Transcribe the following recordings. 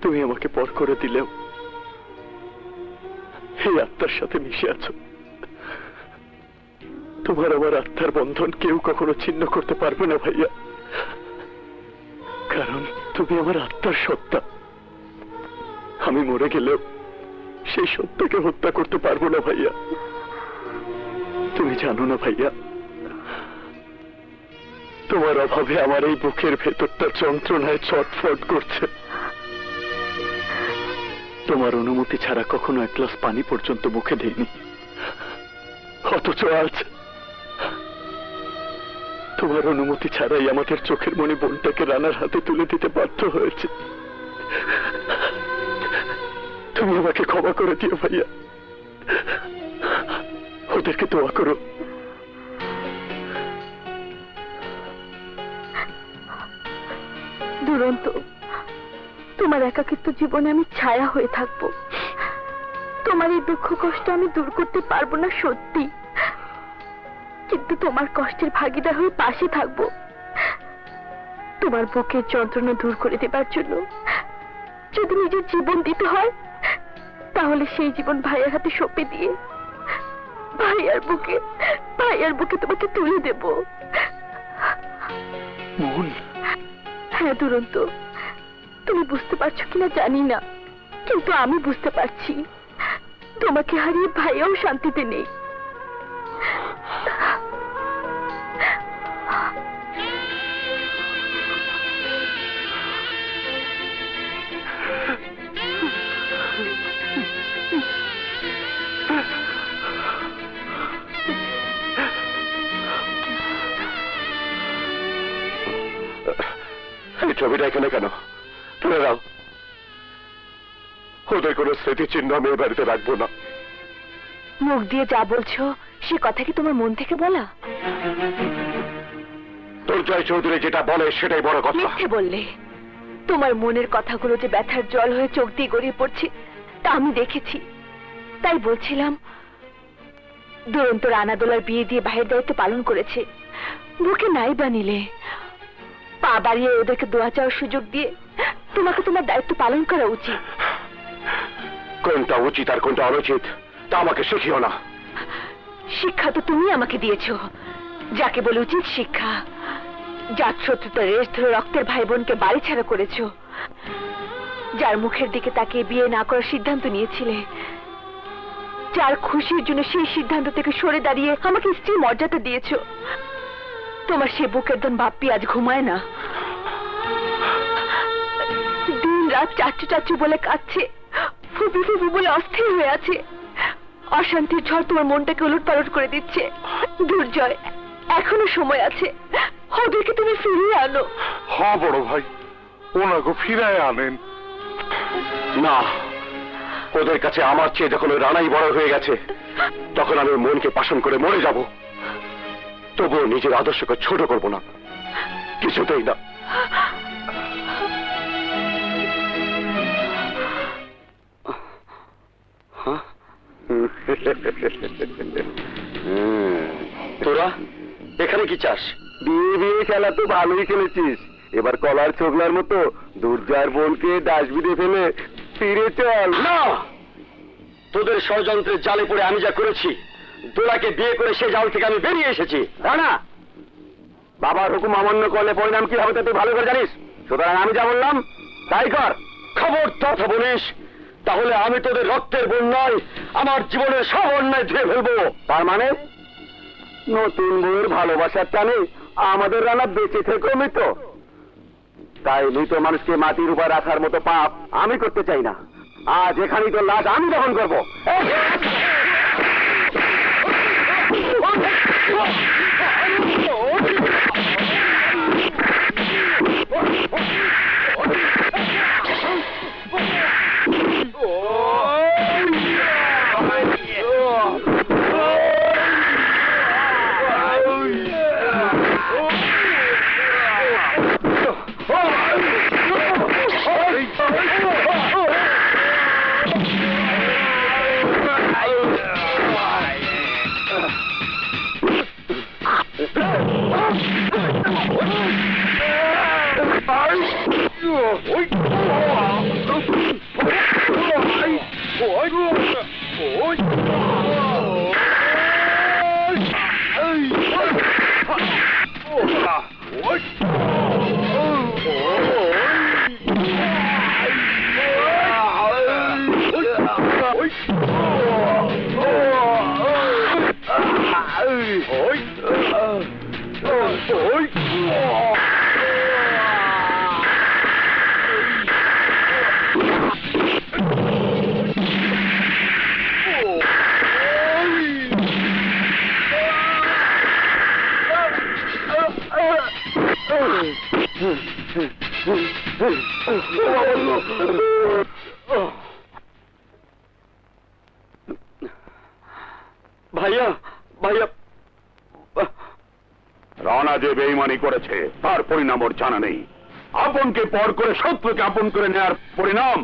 তুমি আমাকে পর করে দিলেও এই আত্মার সাথে মিশে আছো। তোমার আমার আত্মার বন্ধন কেউ কখনো ছিন্ন করতে পারবে না ভাইয়া, কারণ তুমি আমার আত্মার সত্তা। আমি মরে গেলেও সেই সত্তাকে হত্যা করতে পারবো না ভাইয়া। তুমি জানো না ভাইয়া, তোমার অভাবে আমার এই বুকের ভেতরটা যন্ত্রণায় ছটফট করছে। তোমার অনুমতি ছাড়া কখনো এক গ্লাস পানি পর্যন্ত মুখে দেইনি, অথচ আজ তোমার অনুমতি ছাড়াই আমাদের চোখের মনে বোনটাকে রানার হাতে তুলে দিতে বাধ্য হয়েছে। তুমি আমাকে ক্ষমা করে দিও ভাইয়া, ওদেরকে দোয়া করো। দুরন্ত, তোমার একাকিত্ব জীবনে আমি ছায়া হয়ে থাকবো। তোমার এই দুঃখ কষ্ট আমি দূর করতে পারবো না সত্যি, কিন্তু তোমার কষ্টের ভাগিদার হয়ে পাশে থাকবো। তোমার বুকের যন্ত্রণা দূর করে দেবার জন্য যদি নিজের জীবন দিতে হয়, তাহলে সেই জীবন ভাইয়ের হাতে সঁপে দিয়ে ভাইয়ার বুকে তোমাকে তুলে দেব। মন, হ্যাঁ দুরন্ত, তুমি বুঝতে পারছো কিনা জানি না, কিন্তু আমি বুঝতে পারছি তোমাকে হারিয়ে ভাইয়াও শান্তিতে নেই। ছবিটা এখানে কেন? তুলে দাও। ওদের কোনো স্মৃতিচিহ্ন আমি এ বাড়িতে রাখবো না। মুখ দিয়ে যা বলছো সে কথা কি তোমার মন থেকে বলা? দুর্জয় চৌধুরী যেটা বলে সেটাই বড় কথা। মিথ্যে বললে। তোমার মনের কথাগুলো যে ব্যথার জল হয়ে চোখ দিয়ে গড়িয়ে পড়ছে তা আমি দেখেছি। তাই বলছিলাম, দুরন্ত রানাদোলার বিয়ে দিয়ে ভাইয়ের দায়িত্ব পালন করেছে, বুকে নাই বানিলে পা বাড়িয়ে ওদেরকে দোয়া চাওয়ার সুযোগ দিয়ে তোমাকে তোমার দায়িত্ব পালন করা উচিত। কোনটা উচিত আর কোনটা অনুচিত তা আমাকে শিখিও না। শিক্ষা তো তুমি আমাকে দিয়েছো, যাকে বলে উচিত শিক্ষা। যার শত্রুতার রেশ ধরে রক্তের ভাই বোনকে বাড়ি ছাড়া করেছো, যার মুখের দিকে তাকিয়ে বিয়ে না করার সিদ্ধান্ত নিয়েছিলে, যার খুশির জন্য সেই সিদ্ধান্ত থেকে সরে দাঁড়িয়ে আমাকে স্ত্রীর মর্যাদা দিয়েছো, তোমার সে বুকের ধন বাপ্পি আজ ঘুমায় না, দিন রাত চাচ্চু চাচ্চু বলে কাঁদছে, ফুপি ফুপি বলে অস্থির হয়ে আছে। অশান্তির ঝড় তোমার মনটাকে উলটপালট করে দিচ্ছে। দুর্জয়, এখনো সময় আছে, ওদেরকে তুমি ফিরিয়ে আনো। হ্যাঁ বড় ভাই, ওনাকে ফিরায় আনেন। না, ওদের কাছে আমার চেয়ে যখন ওই রানাই বড় হয়ে গেছে, তখন আমি মনকে পাশন করে মরে যাব। তবুও নিজের আদর্শকে ছোট করব না, কিছুতেই না। তোরা এখানে কি চাস? বিয়ে খেলা তো ভালোই খেলেছিস, এবার কলার ছোকলার মতো দুর্জয়ের বোনকে ডাস্টবিনে ফেলে ফিরে চল। না, তোদের ষড়যন্ত্রের জালে পড়ে আমি যা করেছি, দোলাকে বিয়ে করে সে জাল থেকে আমি বেরিয়ে এসেছি। না, বাবার হুকুম অমান্য করলে পরিণাম কি হবে তা তুই ভালো করে জানিস। সুতরাং আমি যা বললাম তাই কর। খবর তথা বলিস, তাহলে আমি তোদের রক্তের বন্যায় আমার জীবনের সব অন্যায় ধুয়ে ফেলবো। তার মানে নতুন বউয়ের ভালোবাসার টানে আমাদের রানা বেঁচে থেকেও মৃত। তাই মৃত মানুষকে মাটির উপর রাখার মতো পাপ আমি করতে চাই না। আজ এখানেই তো লাশ আমি দহন করবো। ভাইয়া ভাইয়া রানা যে বেঈমানি করেছে তার পরিণাম ওর জানা নেই। আপনকে পর করে শত্রুকে আপন করে নেওয়ার পরিণাম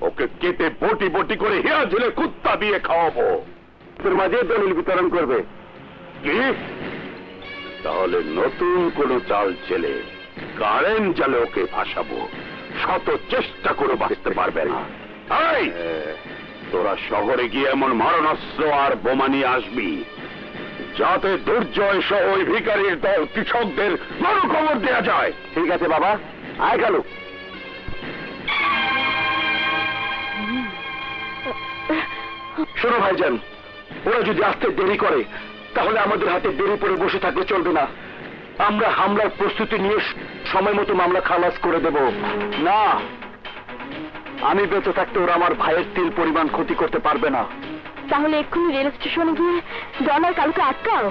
ওকে কেটে বটি বটি করে হিয়া ঝুলে কুত্তা দিয়ে খাওয়াবো। তোর মাঝে দলিল বিতরণ করবে কি? তাহলে নতুন কোন চাল চেলে কারেন জালে ওকে ভাসাবো। শত চেষ্টা করে বাঁচতে পারবে না। এই, তোরা শহরে গিয়ে এমন মারণাস্ত্র আর বোমা নিয়ে আসবি যাতে দুর্জয় সহ ওই ভিখারির দল কৃষকদের বড় খবর দেয়া যায়। ঠিক আছে বাবা, আয় গেল। শোনো ভাইজান, ওরা যদি আসতে দেরি করে তাহলে আমাদের হাতে দেরি পড়ে বসে থাকলে চলবে না। আমরা হামলার প্রস্তুতি নিয়ে সময় মতো মামলা খালাস করে দেব। না, আমি বেঁচে থাকতে ওরা আমার ভাইয়ের তিল পরিমাণ ক্ষতি করতে পারবে না। তাহলে এক্ষুনি রেল স্টেশনে গিয়ে ডলার কালকে আটকাও।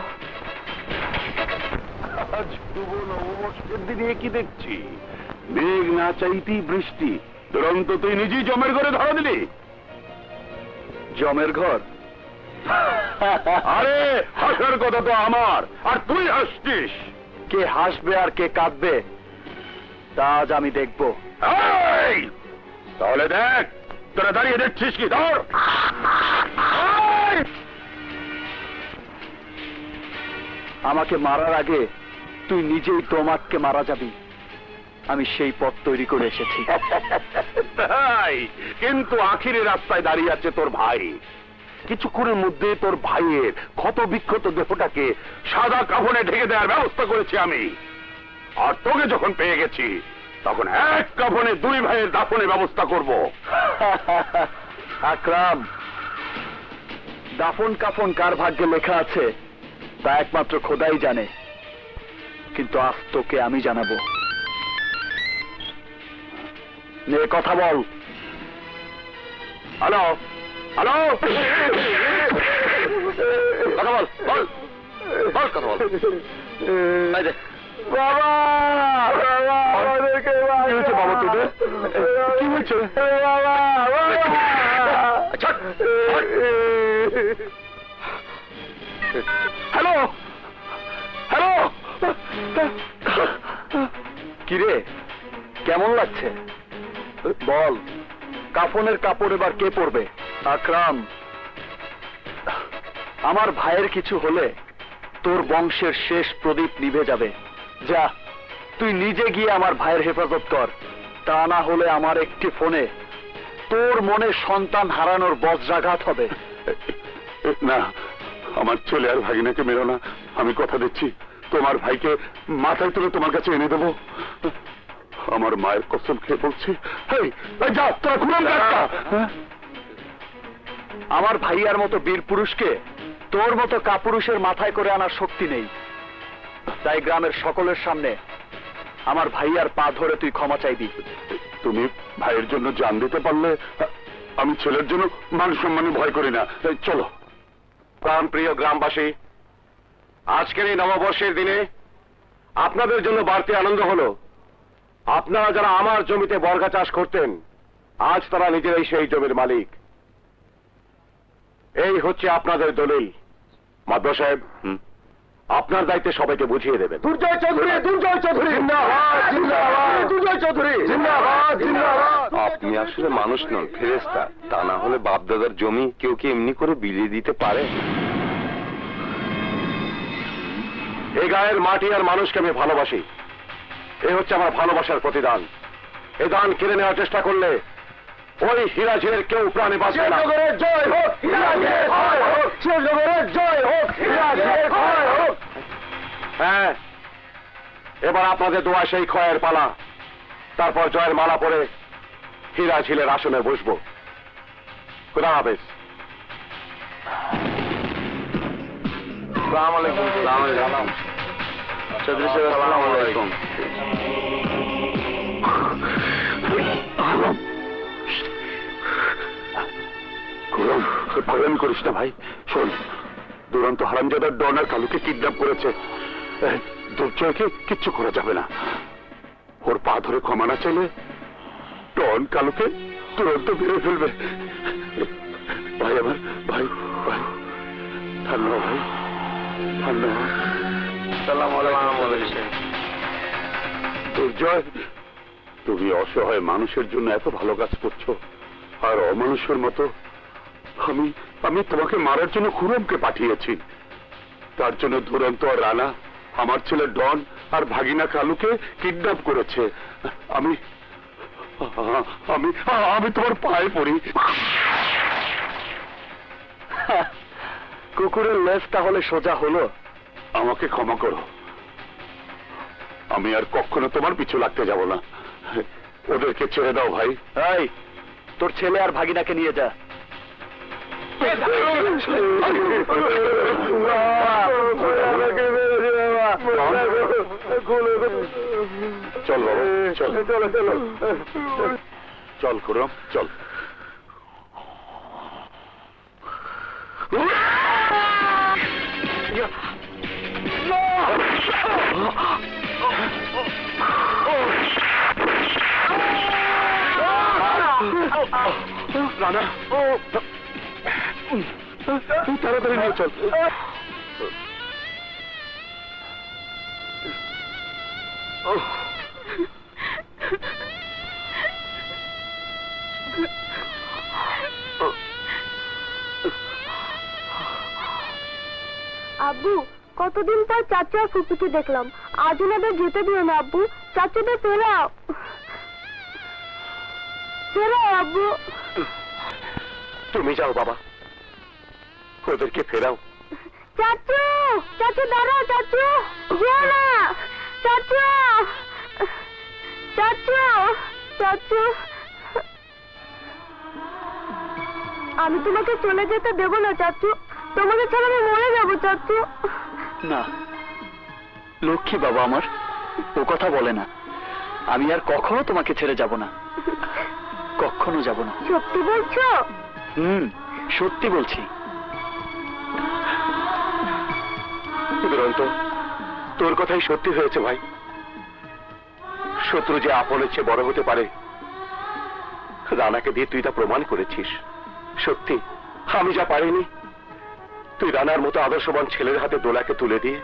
আজ শুভ নববর্ষের দিনে কি দেখছি? মেঘ না চাইতেই বৃষ্টি। তুরন্ত তুই নিজেই জমের ঘরে ধরা দিলি। জমের ঘর? আরে হাসার কথা তো আমার, আর তুই হাসছিস। কে হাসবে আর কে কাঁদবে তা আজ আমি দেখব। তাহলে দেখ, তোরা দাঁড়িয়ে দেখছিস কি? ধর। আমাকে মারার আগে তুই নিজেই তোমাকে মারা যাবি, আমি সেই পথ তৈরি করে এসেছি। তাই, কিন্তু আখিরে রাস্তায় দাঁড়িয়ে আছে তোর ভাই। কিছুক্ষণের মধ্যে তোর ভাইয়ের ক্ষত বিক্ষত দেহটাকে সাদা কাফনে ঢেকে দেওয়ার ব্যবস্থা করেছি আমি। আর তোকে যখন পেয়ে গেছি তখন এক কাফনে দুই ভাইয়ের দাফনের ব্যবস্থা করব। আকরাম, দাফন কাফন কার ভাগ্যে লেখা আছে তা একমাত্র খোদাই জানে, কিন্তু আজ তোকে আমি জানাবো। নে কথা বল। হ্যালো হ্যালো, কথা বল, বল বল, কথা বল। বাবা, আমাদেরকে কি হয়েছে বাবা? তোদের কি হয়েছে? হ্যালো হ্যালো, কিরে কেমন লাগছে বল? কাফনের কাপড় এবার কে পরবে? আকরাম, আমার ভাইয়ের কিছু হলে তোর বংশের শেষ প্রদীপ নিভে যাবে। যা, তুই নিজে গিয়ে আমার ভাইয়ের হেফাজত কর। তা না হলে আমার একটি ফোনে তোর মনে সন্তান হারানোর বজ্রাঘাত হবে। না, আমার ছেলে আর ভাগিনাকে মেরো না। আমি কথা দিচ্ছি, তোমার ভাইকে মাথায় তুলে তোমার কাছে এনে দেবো। আমার মায়ের কসম খেয়ে বলছি। যা, তোরা খুলাম কাজটা। আমার ভাইয়ার মতো বীর পুরুষকে তোর মতো কাপুরুষের মাথায় করে আনার শক্তি নেই। তাই গ্রামের সকলের সামনে আমার ভাইয়ার পা ধরে তুই ক্ষমা চাইবি। তুমি ভাইয়ের জন্য জান দিতে পারলে আমি ছেলের জন্য মান সম্মানে ভয় করি না। চলো। প্রাণ প্রিয় গ্রামবাসী, আজকের এই নববর্ষের দিনে আপনাদের জন্য বাড়তি আনন্দ হলো, আপনারা যারা আমার জমিতে বর্গা চাষ করতেন আজ তারা নিজেরাই সেই জমির মালিক। এই হচ্ছে আপনাদের দলিল। মাদ্দা সাহেব, আপনার দায়িত্বে সবাইকে বুঝিয়ে দেবেন। দুর্জয় চৌধুরী, দুর্জয় চৌধুরী জিন্দাবাদ, জিন্দাবাদ, দুর্জয় চৌধুরী জিন্দাবাদ, জিন্দাবাদ। আপনি আসলে মানুষ নন, ফেরেশতা। তা না হলে বাপদাদার জমি কেউ কি এমনি করে বিলিয়ে দিতে পারে? এই গায়ের মাটি আর মানুষকে আমি ভালোবাসি। এ হচ্ছে আমার ভালোবাসার প্রতিদান। এ দান কেড়ে নেওয়ার চেষ্টা করলে ওই হিরাঝিলের কেউ প্রাণে বাঁচবে না। জয় হোক, হিরাঝিলের জয় হোক, জয় হোক, হিরাঝিলের জয় হোক। হ্যাঁ, এবার আপনাদের দোয়া সেই ক্ষয়ের পালা। তারপর জয়ের মালা পরে হিরাঝিলের আসনে বসবো। খুদা হাফেজ। আসসালামু আলাইকুম। চৌধুরী সাহেব, আসসালামু আলাইকুম। পাগলামি করিস না ভাই। শোন, দুরন্ত হারামজাদার ডন আর কালুকে কিডন্যাপ করেছে। দুর্জয়কে কিচ্ছু করা যাবে না। ওর পা ধরে ক্ষমা না চাইলে ডন কালুকে তুরন্ত মেরে ফেলবে। ভাই আমার, ভাই ভাই, ঠান্ডা ভাই, ঠান্ডা। দুর্জয়, তুমি অসহায় মানুষের জন্য এত ভালো কাজ করছো, আর অমানুষের মতো আমি তোমাকে মারার জন্য খুরমকে পাঠিয়েছি। তার জন্য দুরন্ত আর রানা আমার ছেলে ডন আর ভাগিনা কালুকে কিডন্যাপ করেছে। আমি আমি আমি তোমার পায়ে পড়ি। কুকুরের লেজ তাহলে সোজা হলো। আমাকে ক্ষমা করো, আমি আর কখনো তোমার পিছু লাগতে যাব না। ওদেরকে ছেড়ে দাও ভাই। এই, তোর ছেলে আর ভাগিনাকে নিয়ে যা। চল বাবা, চল চল খুরম, চল। রানা, তাড়াতাড়ি নিয়ে চল। আব্বু, কতদিন পর চাচা আর ফুপুকে দেখলাম। আজ ওনাদের যেতে দিও না আব্বু। চাচাদের ফেরাও, ফেরাও আব্বু। তুমি যাও বাবা, ওদেরকে ফেরাও। চাচু, চাচু দাঁড়াও, চাচু যেও না। চাচু, চাচু, চাচু, আমি তোমাকে চলে যেতে দেবো না চাচু। তোমাকে ছাড়া আমি মরে যাবো চাচু। না, লক্ষ্মী বাবা আমার ও কথা বলে না। আমি আর কখনো তোমাকে ছেড়ে যাব না, কখনো যাব না। সত্যি বলছো? সত্যি বলছি। দুরন্ত, তোর কথাই সত্যি হয়েছে ভাই। শত্রু যে আপনের চেয়ে বড় হতে পারে, রানাকে দিয়ে তুই তা প্রমাণ করেছিস। সত্যি আমি যা পারিনি, তুই রানার মতো আদর্শবান ছেলের হাতে দোলাকে তুলে দিয়ে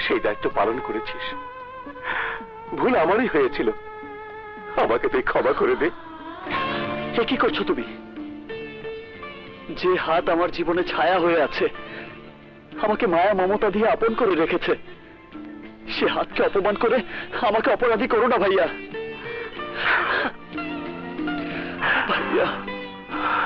সেই দায়িত্ব পালন করেছিস। ভুল আমারই হয়েছিল, আমাকে তুই ক্ষমা করে দে। এ কি করছো তুমি? যে হাত আমার জীবনে ছায়া হয়ে আছে, আমাকে মায়া মমতা দিয়ে আপন করে রেখেছে, সে হাতকে অপমান করে আমাকে অপরাধী করো না ভাইয়া। ভাইয়া